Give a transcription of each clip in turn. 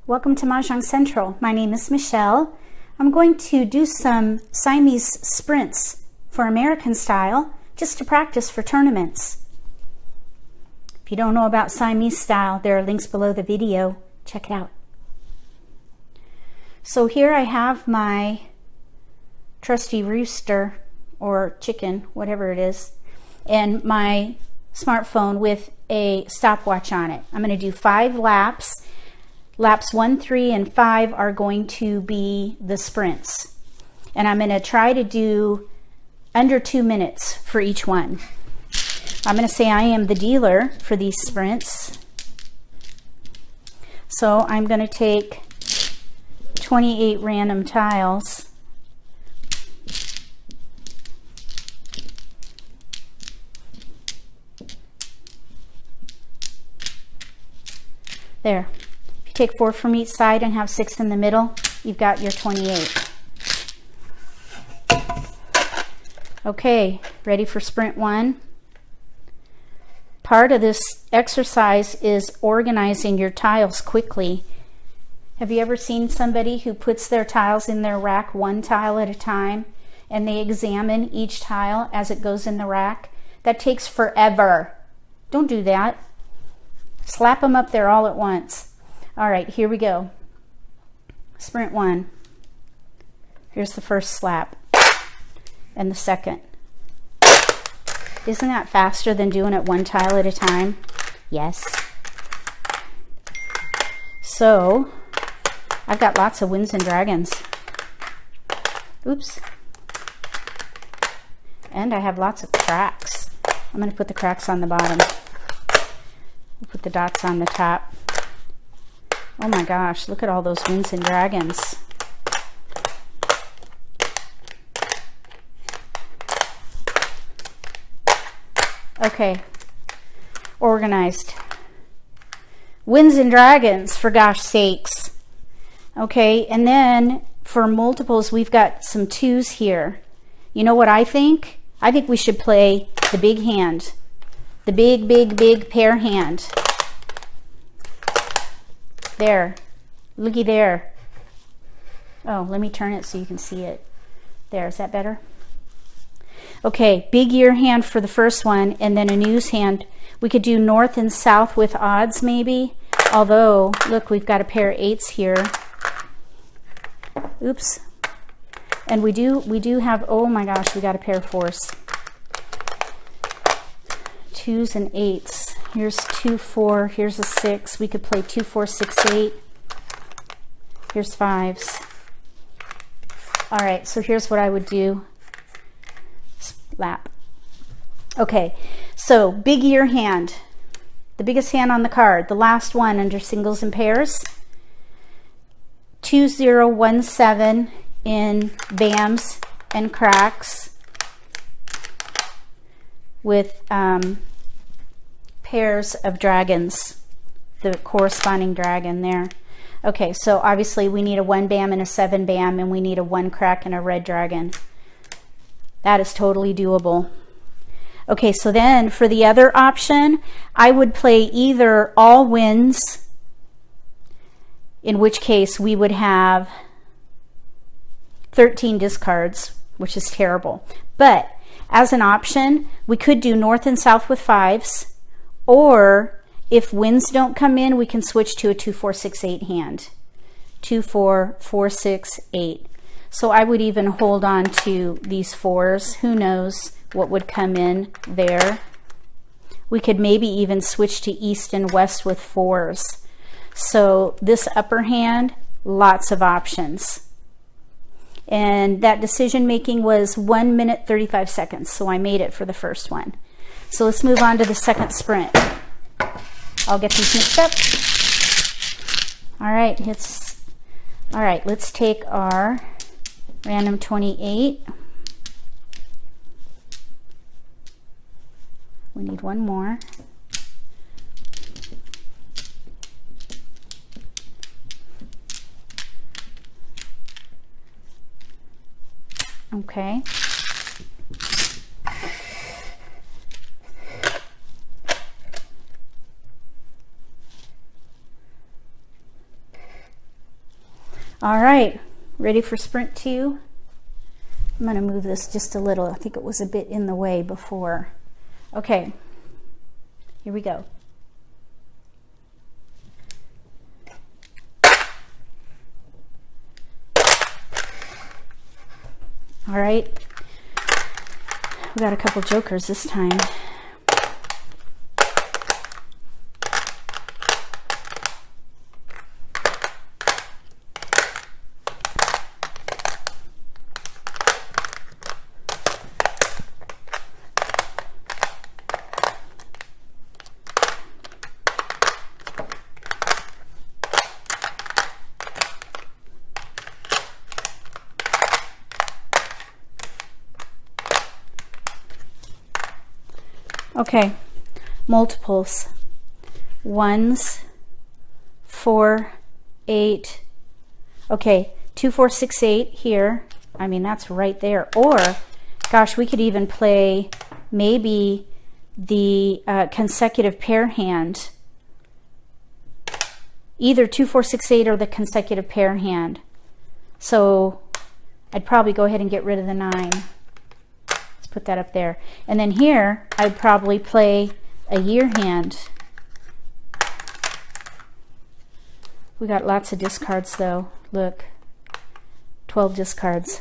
Welcome to Mah Jongg Central. My name is Michele. I'm going to do some Siamese sprints for American style just to practice for tournaments. If you don't know about Siamese style, there are links below the video. Check it out. So here I have my trusty rooster or chicken, whatever it is, and my smartphone with a stopwatch on it. I'm going to do 5 laps. Laps 1, 3, and 5 are going to be the sprints. And I'm going to try to do under 2 minutes for each one. I'm going to say I am the dealer for these sprints. So I'm going to take 28 random tiles. There. Take 4 from each side and have 6 in the middle. You've got your 28. Okay, ready for sprint 1. Part of this exercise is organizing your tiles quickly. Have you ever seen somebody who puts their tiles in their rack one tile at a time and they examine each tile as it goes in the rack? That takes forever. Don't do that. Slap them up there all at once. All right, here we go. Sprint 1. Here's the first slap and the second. Isn't that faster than doing it one tile at a time? Yes. So I've got lots of winds and dragons. Oops. And I have lots of cracks. I'm going to put the cracks on the bottom. We'll put the dots on the top. Oh my gosh, look at all those winds and dragons. Okay, organized. Winds and dragons, for gosh sakes. Okay, and then for multiples, we've got some 2s here. You know what I think? I think we should play the big hand. The big pair hand. There, looky there. Oh, let me turn it so you can see it. There, is that better? Okay, big ear hand for the first one, and then a news hand. We could do north and south with odds maybe, although, look, we've got a pair of 8s here. Oops. And we do have, oh my gosh, we got a pair of 4s. 2s and 8s. Here's 2, 4, here's a 6. We could play 2, 4, 6, 8. Here's 5s. All right, so here's what I would do. Lap. Okay, so big ear hand. The biggest hand on the card. The last one under singles and pairs. 2, 0, 1, 7 in bams and cracks with pairs of dragons, the corresponding dragon there. Okay, so obviously we need a 1 bam and a 7 bam, and we need a 1 crack and a red dragon. That is totally doable. Okay, so then for the other option, I would play either all wins, in which case we would have 13 discards, which is terrible. But as an option, we could do north and south with 5s, or if wins don't come in, we can switch to a 2, 4, 6, 8 hand. 2, 4, 4, 6, 8. So I would even hold on to these 4s. Who knows what would come in there. We could maybe even switch to east and west with 4s. So this upper hand, lots of options. And that decision making was 1 minute 35 seconds. So I made it for the first one. So let's move on to the second sprint. I'll get these mixed up. All right, let's take our random 28. We need one more. Okay. All right, ready for sprint 2? I'm going to move this just a little. I think it was a bit in the way before. Okay, here we go. All right, we got a couple jokers this time. Okay, multiples. 1s, 4, 8. Okay, 2, 4, 6, 8 here. I mean, that's right there. Or, gosh, we could even play maybe the consecutive pair hand. Either 2, 4, 6, 8 or the consecutive pair hand. So I'd probably go ahead and get rid of the 9. Put that up there. And then here I'd probably play a year hand. We got lots of discards though. Look, 12 discards.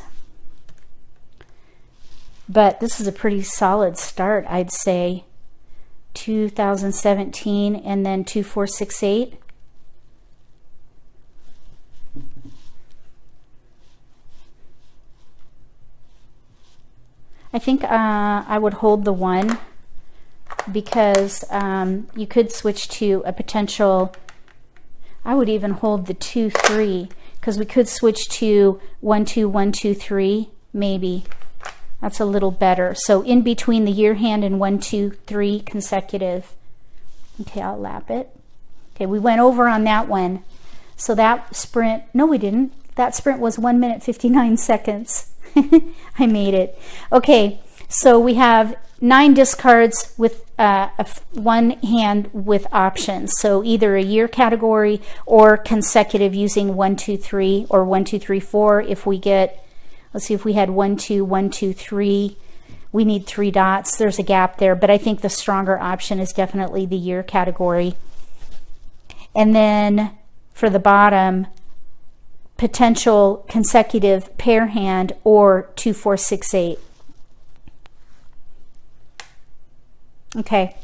But this is a pretty solid start, I'd say. 2017 and then 2, 4, 6, 8. I think I would hold the 1 because you could switch to a potential. I would even hold the 2, 3 because we could switch to 1, 2, 1, 2, 3 maybe. That's a little better. So in between the year hand and 1, 2, 3 consecutive. Okay, I'll lap it. Okay, we went over on that one. So that sprint, no we didn't. That sprint was 1 minute 59 seconds. I made it. Okay, so we have 9 discards with one hand with options. So either a year category or consecutive using 1, 2, 3 or 1, 2, 3, 4. If we get, let's see if we had 1, 2, 1, 2, 3. We need 3 dots. There's a gap there, but I think the stronger option is definitely the year category. And then for the bottom, potential consecutive pair hand or 2, 4, 6, 8. Okay,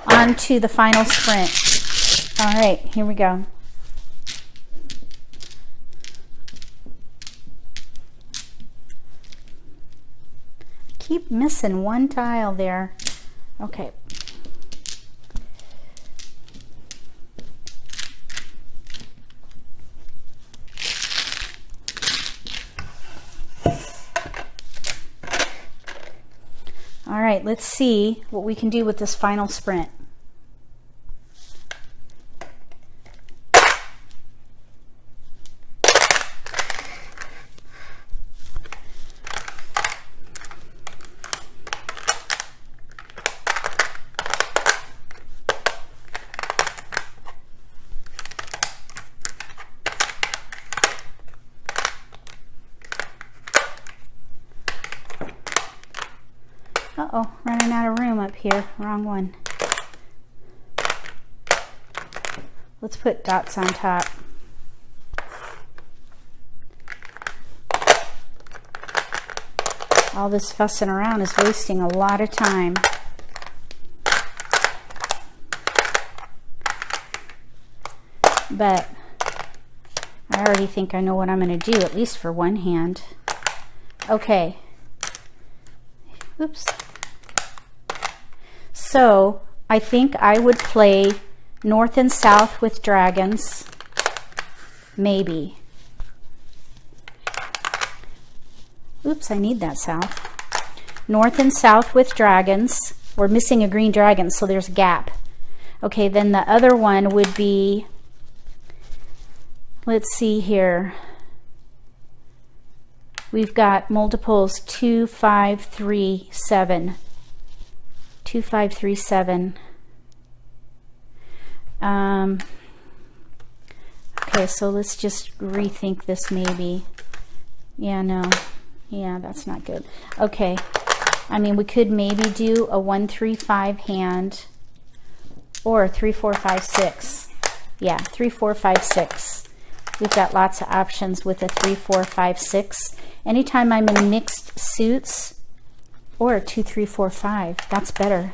on to the final sprint. All right, here we go. Keep missing one tile there. Okay. All right, let's see what we can do with this final sprint. Uh-oh, running out of room up here. Wrong one. Let's put dots on top. All this fussing around is wasting a lot of time. But I already think I know what I'm going to do, at least for one hand. Okay. Oops. So I think I would play north and south with dragons. Maybe. Oops, I need that south. North and south with dragons. We're missing a green dragon, so there's a gap. Okay, then the other one would be, let's see here. We've got multiples 2, 5, 3, 7. 2, 5, 3, 7. Okay, Okay, so let's just rethink this maybe. Yeah, no. Yeah, that's not good. Okay. I mean, we could maybe do a 1, 3, 5 hand or 3, 4, 5, 6. Yeah, 3, 4, 5, 6. We've got lots of options with a 3, 4, 5, 6. Anytime I'm in mixed suits, or a 2, 3, 4, 5. That's better.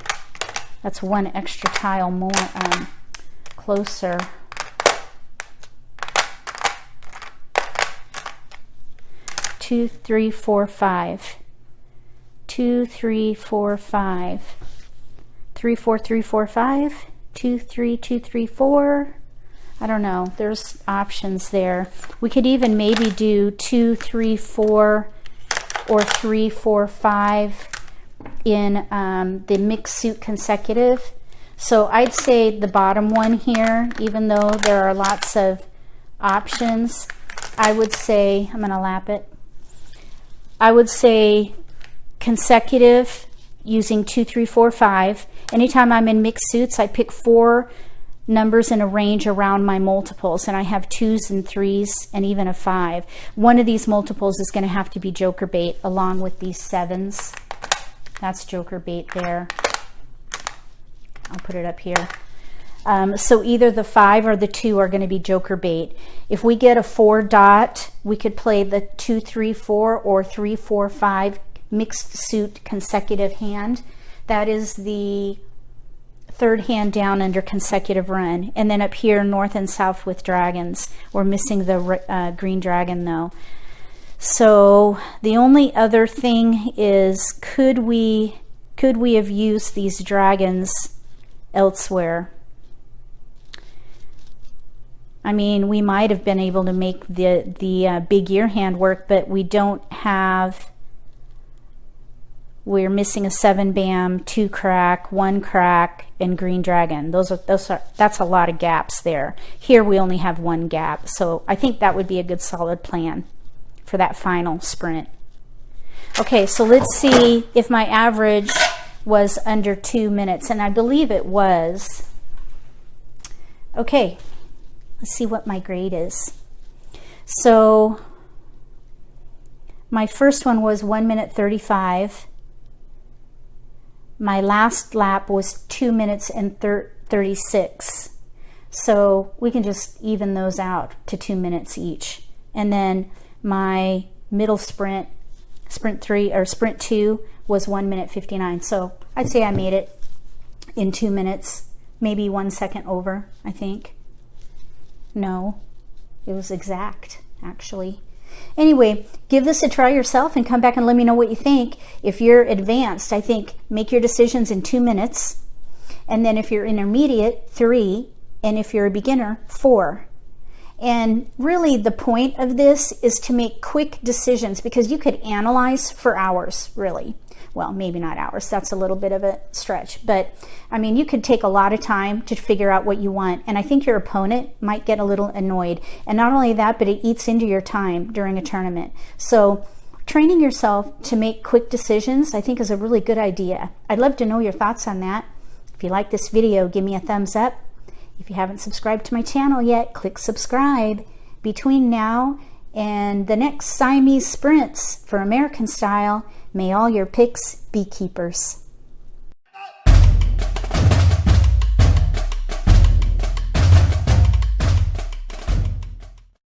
That's one extra tile more closer. Two, 3, 4, 5. 2, 3, 4, 5. 3, 4, 3, 4, 5. 2, 3, 2, 3, 4. I don't know. There's options there. We could even maybe do 2, 3, 4, or 3, 4, 5 in the mixed suit consecutive. So I'd say the bottom one here, even though there are lots of options, I would say, I'm going to lap it. I would say consecutive using 2, 3, 4, 5. Anytime I'm in mixed suits, I pick 4 numbers in a range around my multiples, and I have 2s and 3s and even a 5. One of these multiples is going to have to be joker bait along with these 7s. That's joker bait there. I'll put it up here. So either the 5 or the 2 are going to be joker bait. If we get a 4 dot, we could play the 2, 3, 4 or 3, 4, 5 mixed suit consecutive hand. That is the 3rd hand down under consecutive run. And then up here, north and south with dragons. We're missing the green dragon though. So the only other thing is, could we have used these dragons elsewhere? I mean, we might have been able to make the big ear hand work, but we don't have. We're missing a 7 bam, 2 crack, 1 crack, and green dragon. That's a lot of gaps there. Here we only have 1 gap, so I think that would be a good solid plan for that final sprint. Okay, so let's see if my average was under 2 minutes, and I believe it was. Okay, let's see what my grade is. So my first one was 1 minute 35. My last lap was 2 minutes and 36. So we can just even those out to 2 minutes each. And then my middle sprint, sprint 3 or sprint 2, was 1 minute 59. So I'd say I made it in 2 minutes, maybe 1 second over, I think. No, it was exact, actually. Anyway, give this a try yourself and come back and let me know what you think. If you're advanced, I think make your decisions in 2 minutes. And then if you're intermediate, 3. And if you're a beginner, 4. And really the point of this is to make quick decisions, because you could analyze for hours, really. Well, maybe not hours, that's a little bit of a stretch, but I mean, you could take a lot of time to figure out what you want, and I think your opponent might get a little annoyed. And not only that, but it eats into your time during a tournament. So training yourself to make quick decisions, I think, is a really good idea. I'd love to know your thoughts on that. If you like this video, give me a thumbs up. If you haven't subscribed to my channel yet, click subscribe. Between now and the next Siamese Sprints for American style, may all your picks be keepers.